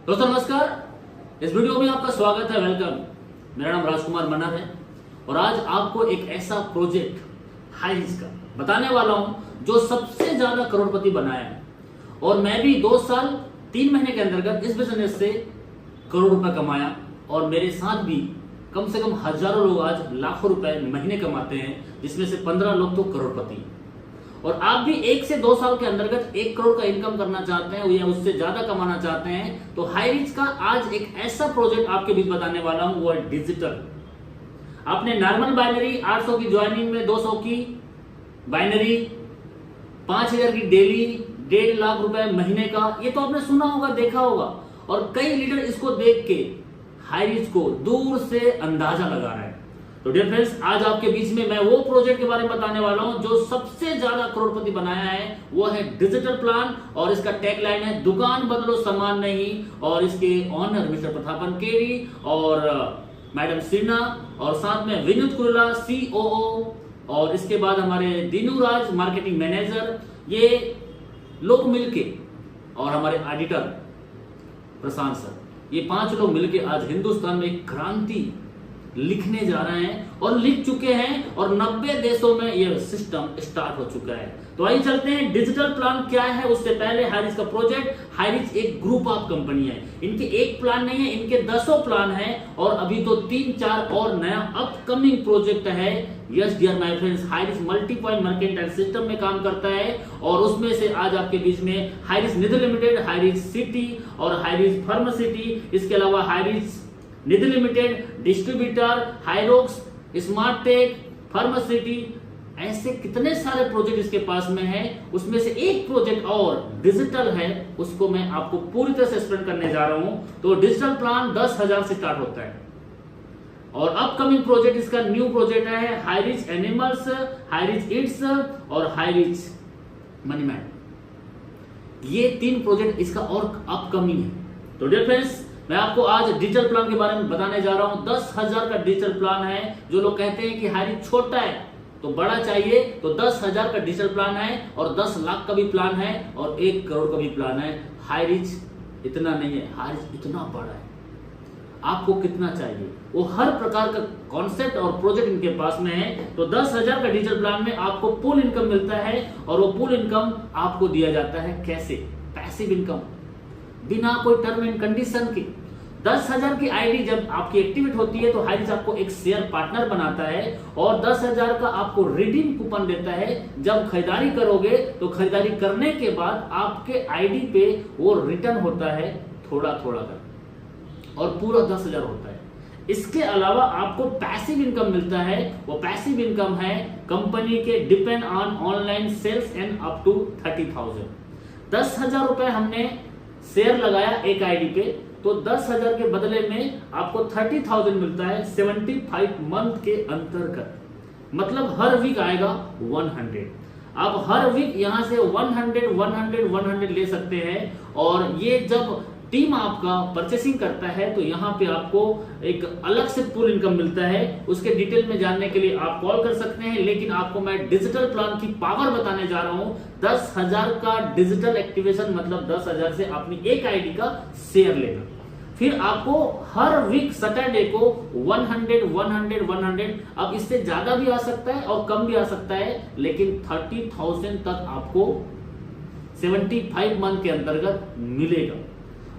दोस्तों नमस्कार, इस वीडियो में आपका स्वागत है। वेलकम। मेरा नाम राजकुमार मनर है और आज आपको एक ऐसा प्रोजेक्ट हाइरिज का बताने वाला हूं जो सबसे ज्यादा करोड़पति बनाया है। और मैं भी 2 साल 3 महीने के अंतर्गत इस बिजनेस से करोड़ रुपए कमाया और मेरे साथ भी कम से कम हजारों लोग आज लाखों रुपए महीने कमाते हैं, जिसमें से 15 लोग तो करोड़पति। और आप भी 1 से 2 साल के अंतर्गत 1 करोड़ का इनकम करना चाहते हैं या उससे ज्यादा कमाना चाहते हैं तो हाइरिज का आज एक ऐसा प्रोजेक्ट आपके बीच बताने वाला हूं, वो है डिजिटल। आपने नॉर्मल बाइनरी 800 की ज्वाइनिंग में 200 की बाइनरी 5000 की डेली 1.5 लाख रुपए महीने का, ये तो आपने सुना होगा, देखा होगा। और कई लीडर इसको देख के हाइरिज को दूर से अंदाजा लगा रहे हैं। तो डियर फ्रेंड्स, आज आपके बीच में मैं वो प्रोजेक्ट के बारे में बताने वाला हूं जो सबसे ज्यादा करोड़पति बनाया है, वो है डिजिटल प्लान। और इसका टैगलाइन है दुकान बदलो सामान नहीं। और इसके ऑनर मिस्टर प्रतापन केवी और मैडम सीना और साथ में विनोद कुरला COO और इसके बाद हमारे दीनू राज मार्केटिंग मैनेजर, ये लोग मिलके और हमारे एडिटर प्रशांत सर, ये 5 लोग मिलके आज हिंदुस्तान में एक क्रांति लिखने जा रहे हैं और लिख चुके हैं और 90 देशों में यह सिस्टम स्टार्ट हो चुका है। तो आइए चलते हैं, डिजिटल प्लान क्या है। उससे पहले हाइरिज का प्रोजेक्ट, हाइरिज एक ग्रुप ऑफ कंपनी है। इनके एक प्लान नहीं है, इनके 10 प्लान है और अभी तो 3-4 और नया अपकमिंग प्रोजेक्ट है। यस डियर माय फ्रेंड्स, हाइरिज मल्टी पॉइंट मार्केटिंग सिस्टम में काम करता है और उसमें से आज आपके बीच में हाइरिज निधि लिमिटेड, हाइरिज सिटी और हाइरिज फार्मासिटी, इसके अलावा हाइरिज निधि लिमिटेड, डिस्ट्रीब्यूटर, हाइरोक्स, स्मार्ट टेक, फार्मासिटी, ऐसे कितने सारे प्रोजेक्ट इसके पास में है। उसमें से एक प्रोजेक्ट और डिजिटल है, उसको मैं आपको पूरी तरह से एक्सप्लेन करने जा रहा हूं। तो डिजिटल प्लान 10,000 से स्टार्ट होता है और अपकमिंग प्रोजेक्ट इसका न्यू प्रोजेक्ट है हाइरिज एनिमल्स, हाइरिज इट्स और हाइरिज मनीमैन। ये 3 प्रोजेक्ट इसका और अपकमिंग है। तो डियर फ्रेंड्स, मैं आपको आज डिजिटल प्लान के बारे में बताने जा रहा हूं। 10,000 का डिजिटल प्लान है। जो लोग कहते हैं कि हाइरिज छोटा है तो बड़ा चाहिए, तो 10,000 का डिजिटल प्लान है और 10 लाख का भी प्लान है और 1 करोड़ का भी प्लान है। हाइरिज इतना नहीं है, हाइरिज इतना बड़ा है। आपको कितना चाहिए, वो हर प्रकार का कॉन्सेप्ट और प्रोजेक्ट इनके पास में है। तो 10,000 का डिजिटल प्लान में आपको पूल इनकम मिलता है और वो पूल इनकम आपको दिया जाता है कैसे? पैसिव इनकम, बिना कोई टर्म एंड कंडीशन के। 10,000 की आईडी जब आपकी एक्टिवेट होती है तो हाइरिज आपको एक शेयर पार्टनर बनाता है और 10,000 का आपको रिडीम कूपन देता है। जब खरीदारी करोगे तो खरीदारी करने के बाद आपके आईडी पे वो रिटर्न होता है थोड़ा थोड़ा कर और पूरा 10,000 होता है। इसके अलावा आपको पैसिव इनकम मिलता है। वो पैसिव इनकम है कंपनी के depend on online sales and up to 30,000। 10,000 रुपए हमने शेयर लगाया एक आईडी पे तो 10,000 के बदले में आपको 30,000 मिलता है 75 मंथ के अंतर्गत। मतलब हर वीक आएगा 100। आप हर वीक यहां से 100 ले सकते हैं। और ये जब टीम आपका परचेसिंग करता है तो यहाँ पे आपको एक अलग से पूल इनकम मिलता है। उसके डिटेल में जानने के लिए आप कॉल कर सकते हैं, लेकिन आपको मैं डिजिटल प्लान की पावर बताने जा रहा हूँ। 10,000 का डिजिटल एक्टिवेशन मतलब 10,000 से अपनी एक आईडी का शेयर लेना। फिर आपको हर वीक सैटरडे को 100। अब इससे ज्यादा भी आ सकता है और कम भी आ सकता है, लेकिन 30,000 तक आपको 75 मंथ के अंतर्गत मिलेगा।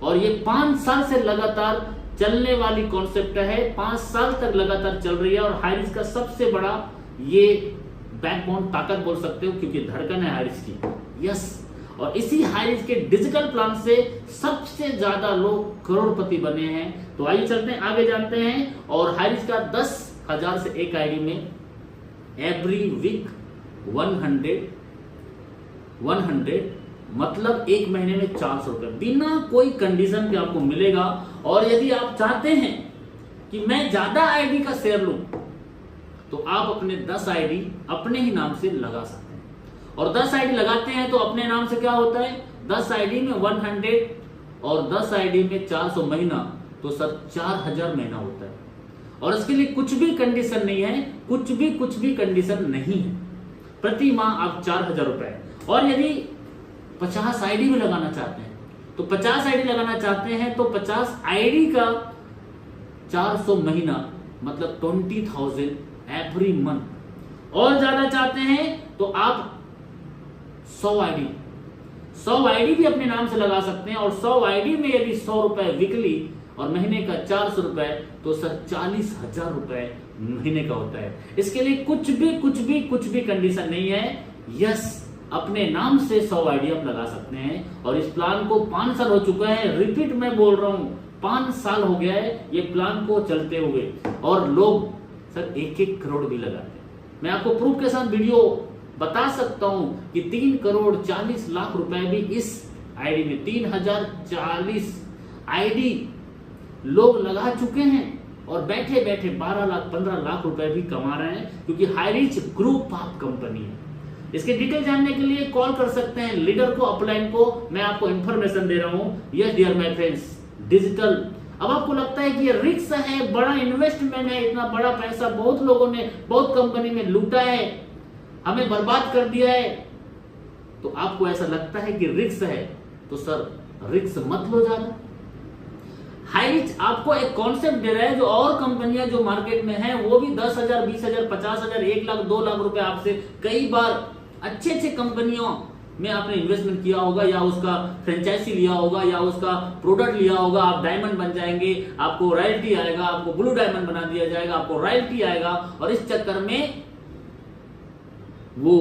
और ये 5 साल से लगातार चलने वाली कॉन्सेप्ट है, 5 साल तक लगातार चल रही है। और हाइरिज का सबसे बड़ा ये बैकबोन ताकत बोल सकते हो, क्योंकि धड़कन है हाइरिज की। यस, और इसी हाइरिज के डिजिटल प्लान से सबसे ज्यादा लोग करोड़पति बने हैं। तो आइए चलते हैं, आगे जानते हैं। और हाइरिज का 10,000 से एक आईडी में एवरी वीक 100 मतलब एक महीने में 400 रुपए बिना कोई कंडीशन के आपको मिलेगा। और यदि आप चाहते हैं कि मैं ज्यादा आईडी का शेयर लूं तो आप अपने 10 आईडी अपने ही नाम से लगा सकते हैं। और 10 आईडी लगाते हैं तो अपने नाम से क्या होता है, 10 आईडी में 100 और 10 आईडी में 400 महीना, तो सर 4,000 महीना होता है। और इसके लिए कुछ भी कंडीशन नहीं है, कुछ भी कंडीशन नहीं है। प्रति माह आप 4,000 रुपए। और यदि 50 आईडी में लगाना चाहते हैं तो 50 आईडी लगाना चाहते हैं तो 50 आईडी का 400 महीना मतलब 20,000 एवरी मंथ। और ज्यादा चाहते हैं तो आप 100 आईडी भी अपने नाम से लगा सकते हैं, और 100 आईडी में यदि 100 रुपए वीकली और महीने का 400 रुपए तो सर 40,000 रुपए महीने का होता है। इसके लिए कुछ भी कंडीशन नहीं है। यस, अपने नाम से 100 आईडी आप लगा सकते हैं। और इस प्लान को 5 साल हो चुका है, रिपीट मैं बोल रहा हूं, 5 साल हो गया है ये प्लान को चलते हुए, और लोग सर 1-1 करोड़ भी लगाते हैं। मैं आपको प्रूफ के साथ वीडियो बता सकता हूं कि 3 करोड़ 40 लाख रुपए भी इस आईडी में 3040 आईडी लोग लगा चुके हैं, और बैठे बैठे 12 लाख 15 लाख रुपए भी कमा रहे हैं, क्योंकि हाईरीच ग्रुप ऑफ कंपनी है। इसके डिटेल जानने के लिए कॉल कर सकते हैं लीडर को, अपलाइन को। मैं आपको इंफॉर्मेशन दे रहा हूं। Yes dear my friends, digital. अब आपको लगता है कि ये रिस्क है, बड़ा इन्वेस्टमेंट है, इतना बड़ा पैसा बहुत लोगों ने बहुत कंपनी में लूटा है, हमें बर्बाद कर दिया है, तो आपको ऐसा लगता है कि रिस्क है, तो सर रिस्क मत लो ज्यादा। हाईरीच आपको एक कॉन्सेप्ट दे रहा है, जो और कंपनियां जो मार्केट में हैं वो भी 10,000 20,000 50,000 1 लाख 2 लाख रुपए आपसे कई बार अच्छे कंपनियों में आपने इन्वेस्टमेंट किया होगा, या उसका फ्रेंचाइजी लिया होगा, या उसका प्रोडक्ट लिया होगा। आप डायमंड बन जाएंगे, आपको रॉयल्टी आएगा, आपको ब्लू डायमंड बना दिया जाएगा, आपको रॉयल्टी आएगा, और इस चक्कर में वो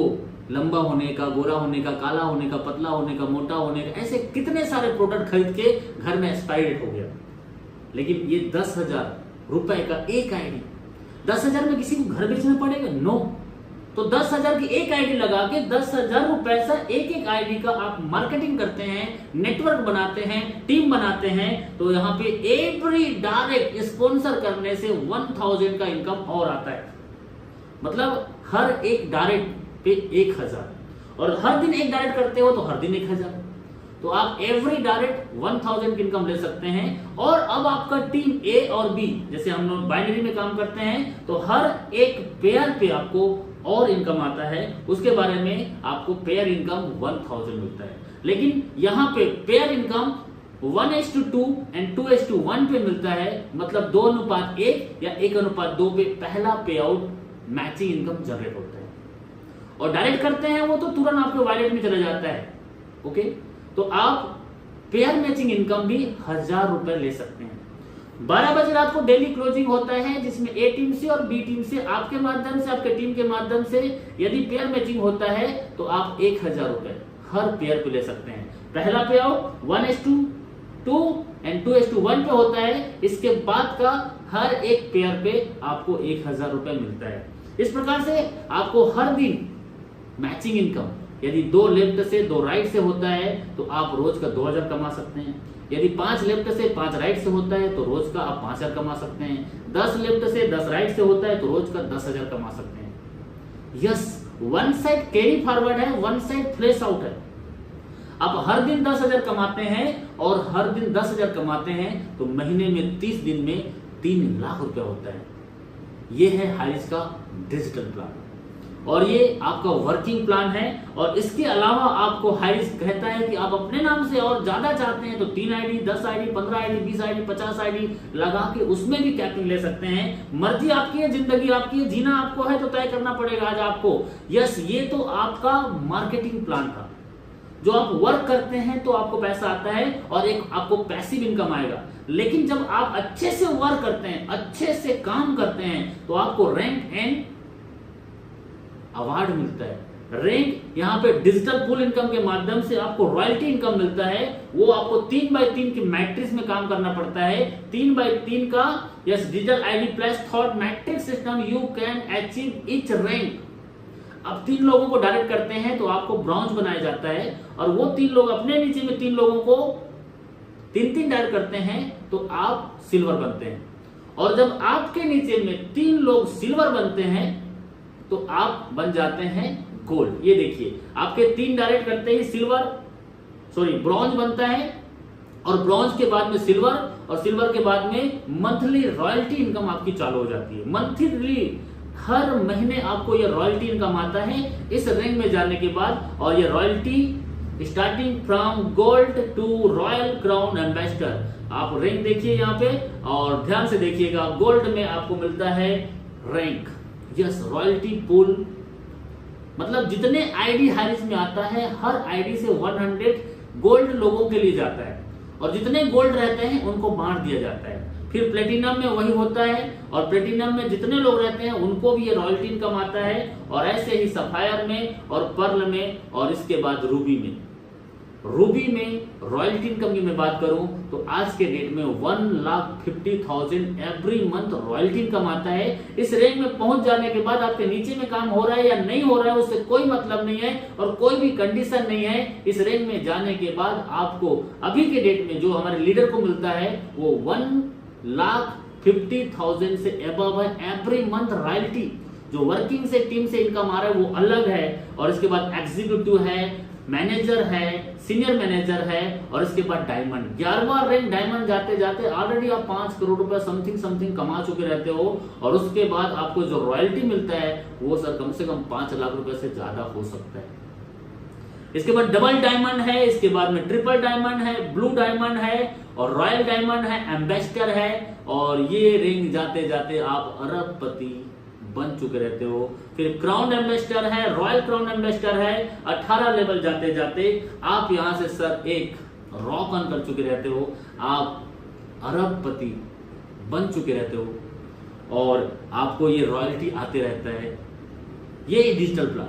लंबा होने का, गोरा होने का, काला होने का, पतला होने का, मोटा होने का, ऐसे कितने सारे प्रोडक्ट खरीद के घर में एक्सपायरी डेट हो गया। लेकिन ये 10,000 रुपए का एक आईडी, 10,000 में किसी को घर बेचना पड़ेगा? नो। तो 10,000 की एक आईडी लगा के 10,000 रुपए से एक आईडी का आप मार्केटिंग करते हैं, नेटवर्क बनाते हैं, टीम बनाते हैं, तो यहाँ पे एवरी डायरेक्ट स्पॉन्सर करने से 1,000 का इनकम और आता है। मतलब हर एक डायरेक्ट पे 1,000, और हर दिन एक डायरेक्ट करते हो तो हर दिन 1,000, तो आप एवरी डायरेक्ट 1,000 की इनकम ले सकते हैं। और अब आपका टीम ए और बी, जैसे हम लोग बाइनरी में काम करते हैं, तो हर एक पेयर पे आपको और इनकम आता है, उसके बारे में आपको पेयर इनकम 1,000 मिलता है। लेकिन यहाँ पे पेयर इनकम 1:2 एंड 2:1 पे मिलता है, मतलब 2:1 या 1:2 पे पहला पे आउट मैचिंग इनकम जनरेट होता है। और डायरेक्ट करते हैं वो तो तुरंत आपके वॉलेट में चला जाता है। ओके, तो आप पेयर मैचिंग इनकम भी 1,000 रुपए ले सकते हैं। 12 बजे रात को डेली क्लोजिंग होता है, जिसमें ए टीम से और बी टीम से, आपके माध्यम से, आपके टीम के माध्यम से यदि पेयर मैचिंग होता है तो आप 1,000 रुपए हर पेयर पे ले सकते हैं। पहला पे आउट 1:2 एंड 2:1 पे होता है, इसके बाद का हर एक पेयर पे आपको 1,000 रुपए मिलता है। इस प्रकार से आपको हर दिन मैचिंग इनकम, यदि 2 लेफ्ट से 2 राइट से होता है तो आप रोज का 2,000 कमा सकते हैं। यदि 5 लेफ्ट से 5 राइट से होता है तो रोज का आप 5,000 कमा सकते हैं। 10 लेफ्ट से 10 राइट से होता है तो रोज का 10,000 कमा सकते हैं। Yes, one side carry forward है, वन साइड फ्लैश आउट है। आप हर दिन 10,000 कमाते हैं, और हर दिन 10,000 कमाते हैं तो महीने में 30 दिन में 3 लाख रुपया होता है। ये है हाईरीच का डिजिटल प्लान, और ये आपका वर्किंग प्लान है। और इसके अलावा आपको हाईरीच कहता है कि आप अपने नाम से और ज्यादा चाहते हैं तो 3 ID, 10 ID, 15 ID, 20 ID, 50 ID लगा के उसमें भी कैपिंग ले सकते हैं। मर्जी आपकी है, जिंदगी आपकी है, जीना आपको है तो तय करना पड़ेगा आज आपको। यस, ये तो आपका मार्केटिंग प्लान था। जो आप वर्क करते हैं तो आपको पैसा आता है, और एक आपको पैसिव इनकम आएगा। लेकिन जब आप अच्छे से वर्क करते हैं, अच्छे से काम करते हैं, तो आपको रैंक एंड अवार्ड मिलता है। रैंक यहाँ पे डिजिटल पूल इनकम के माध्यम से आपको रॉयल्टी इनकम मिलता है। वो आपको 3x3 की मैट्रिक्स में काम करना पड़ता है। 3x3 का yes digital ID plus thought matrix system, you can achieve each rank. अब 3 लोगों को डायरेक्ट करते हैं तो आपको ब्रॉन्ज बनाया जाता है, और वो 3 लोग अपने नीचे में 3 लोगों को 3-3 डायरेक्ट करते हैं तो आप सिल्वर बनते हैं। और जब आपके नीचे में 3 लोग सिल्वर बनते हैं तो आप बन जाते हैं गोल्ड। ये देखिए, आपके 3 डायरेक्ट करते ही ब्रॉन्ज बनता है, और ब्रॉन्ज के बाद में सिल्वर, और सिल्वर के बाद में मंथली रॉयल्टी इनकम आपकी चालू हो जाती है। मंथली हर महीने आपको ये रॉयल्टी इनकम आता है इस रैंक में जाने के बाद, और ये royalty starting from gold to royal crown ambassador. आप रैंक देखिए यहाँ पे और ध्यान से देखिएगा, गोल्ड में आपको मिलता है रैंक, यस, रॉयल्टी पूल, मतलब जितने आईडी हारिस में आता है हर आईडी से 100 गोल्ड लोगों के लिए जाता है और जितने गोल्ड रहते हैं उनको बांट दिया जाता है। फिर प्लेटिनम में वही होता है और प्लेटिनम में जितने लोग रहते हैं उनको भी ये रॉयल्टी इनकम आता है और ऐसे ही सफायर में और पर्ल में और इसके बाद रूबी में। रूबी में रॉयल्टी इनकम की मैं बात करूं तो आज के डेट में 1,50,000 एवरी मंथ रॉयल्टी इनकम आता है। इस रैंक में पहुंच जाने के बाद आपके नीचे में काम हो रहा है या नहीं हो रहा है उससे कोई मतलब नहीं है और कोई भी कंडीशन नहीं है। इस रैंक में जाने के बाद आपको अभी के डेट में जो हमारे लीडर को मिलता है वो 1,50,000 से एबव है एवरी मंथ रॉयल्टी। जो वर्किंग से टीम से इनकम आ रहा है वो अलग है और इसके बाद एग्जीक्यूटिव है, मैनेजर है, सीनियर मैनेजर है और इसके बाद डायमंड। 11वां रैंक डायमंड जाते जाते ऑलरेडी आप 5 करोड़ रुपए समथिंग कमा चुके रहते हो और उसके बाद आपको जो रॉयल्टी मिलता है वो सर कम से कम 5 लाख रुपए से ज्यादा हो सकता है। इसके बाद डबल डायमंड है, इसके बाद में ट्रिपल डायमंड है, ब्लू डायमंड है और रॉयल डायमंड है, एम्बेसडर है और ये रैंक जाते जाते आप अरबपति बन चुके रहते हो। फिर क्राउन एम्बेसडर है, रॉयल क्राउन एम्बेसडर है, 18 लेवल जाते जाते आप यहां से सर एक रॉक ऑन कर चुके रहते हो, आप अरबपति बन चुके रहते हो और आपको ये रॉयल्टी आते रहता है। ये डिजिटल प्लान,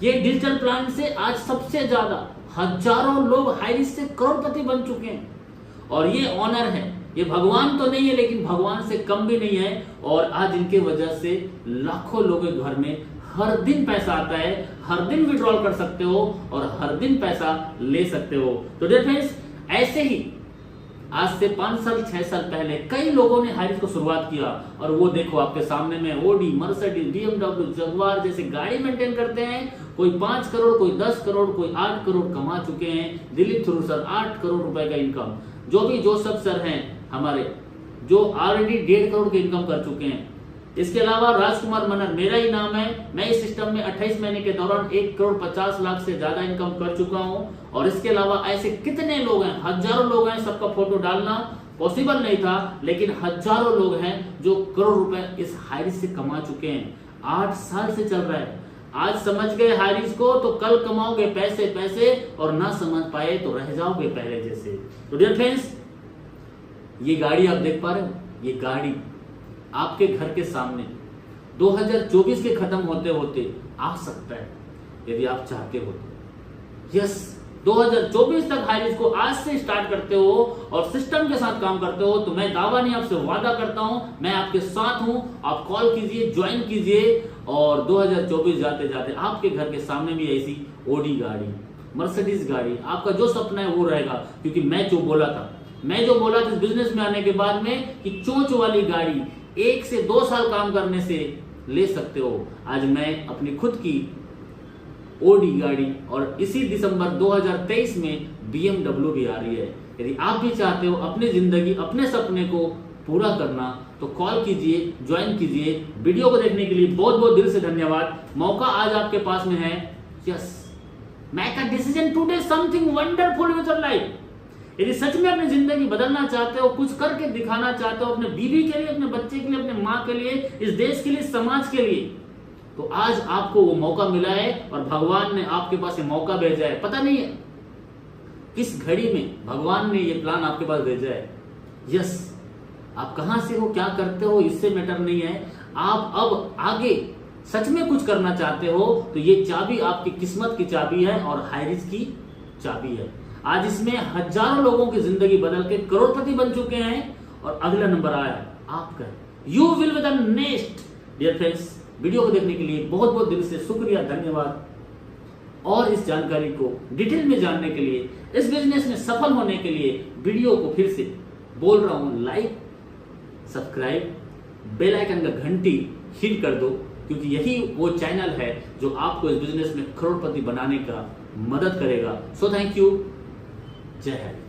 ये डिजिटल प्लान से आज सबसे ज्यादा हजारों लोग हाईरिस्क से करोड़पति बन चुके हैं और ये ऑनर है। ये भगवान तो नहीं है लेकिन भगवान से कम भी नहीं है और आज इनके वजह से लाखों लोगों के घर में हर दिन पैसा आता है, हर दिन विड्रॉल कर सकते हो और हर दिन पैसा ले सकते हो। तो डियर फ्रेंड्स, ऐसे ही आज से 5 साल 6 साल पहले कई लोगों ने हाईरिस्क को शुरुआत किया और वो देखो आपके सामने में ओडी, मर्सिडीज, BMW, जगुआर जैसे गाड़ी मेंटेन करते हैं। कोई 5 करोड़, कोई 10 करोड़, कोई 8 करोड़ कमा चुके हैं। दिलीप थ्रू सर 8 करोड़ रुपए का इनकम, जो भी जोसेफ सर हैं हमारे जो ऑलरेडी 1.5 करोड़ की इनकम कर चुके हैं। इसके अलावा राजकुमार मनर मेरा ही नाम है, मैं इस सिस्टम में 28 महीने के दौरान 1 करोड़ 50 लाख से ज्यादा इनकम कर चुका हूं और इसके अलावा ऐसे कितने लोग हैं, हजारों लोग हैं। सबका फोटो डालना पॉसिबल नहीं था लेकिन हजारों लोग हैं जो करोड़ रुपए इस हाईरिस्क से कमा चुके हैं। 8 साल से चल रहा है। आज समझ गए हाईरिस्क को तो कल कमाओगे पैसे पैसे और ना समझ पाए तो रह जाओगे पहले जैसे। तो डियर फ्रेंड्स, ये गाड़ी आप देख पा रहे हो, ये गाड़ी आपके घर के सामने 2024 के खत्म होते होते आ सकता है यदि आप चाहते हो तो। यस, 2024 तक हाईरिस्क को आज से स्टार्ट करते हो और सिस्टम के साथ काम करते हो तो मैं दावा नहीं आपसे वादा करता हूं, मैं आपके साथ हूं। आप कॉल कीजिए, ज्वाइन कीजिए और 2024 जाते जाते आपके घर के सामने भी ऐसी ओडी गाड़ी, मर्सिडीज गाड़ी, आपका जो सपना है वो रहेगा। क्योंकि मैं जो बोला था इस बिजनेस में आने के बाद में कि चोंच वाली गाड़ी 1 से 2 साल काम करने से ले सकते हो। आज मैं अपनी खुद की ओडी गाड़ी और इसी दिसंबर 2023 में BMW भी आ रही है। यदि आप भी चाहते हो अपनी जिंदगी, अपने सपने को पूरा करना तो कॉल कीजिए, ज्वाइन कीजिए। वीडियो को देखने के लिए बहुत बहुत दिल से धन्यवाद। मौका आज आपके पास में है। Yes, make a decision today, something wonderful with your life. यदि सच में अपनी जिंदगी बदलना चाहते हो, कुछ करके दिखाना चाहते हो अपने बीवी के लिए, अपने बच्चे के लिए, अपने माँ के लिए, इस देश के लिए, समाज के लिए, तो आज आपको वो मौका मिला है और भगवान ने आपके पास ये मौका भेजा है। पता नहीं है किस घड़ी में भगवान ने ये प्लान आपके पास भेजा है। यस, आप कहां से हो, क्या करते हो, इससे मैटर नहीं है। आप अब आगे सच में कुछ करना चाहते हो तो ये चाबी आपकी किस्मत की चाबी है और हाईरिस्क की चाबी है। आज इसमें हजारों लोगों की जिंदगी बदल के करोड़पति बन चुके हैं और अगला नंबर आया आपका। You will be the next. Dear friends, video को देखने के लिए बहुत बहुत दिल से शुक्रिया, धन्यवाद। और इस जानकारी को डिटेल में जानने के लिए, इस बिजनेस में सफल होने के लिए वीडियो को फिर से बोल रहा हूं, लाइक, सब्सक्राइब, बेल आइकन का घंटी हिट कर दो क्योंकि यही वो चैनल है जो आपको इस बिजनेस में करोड़पति बनाने का मदद करेगा। So thank you. जय हिंद।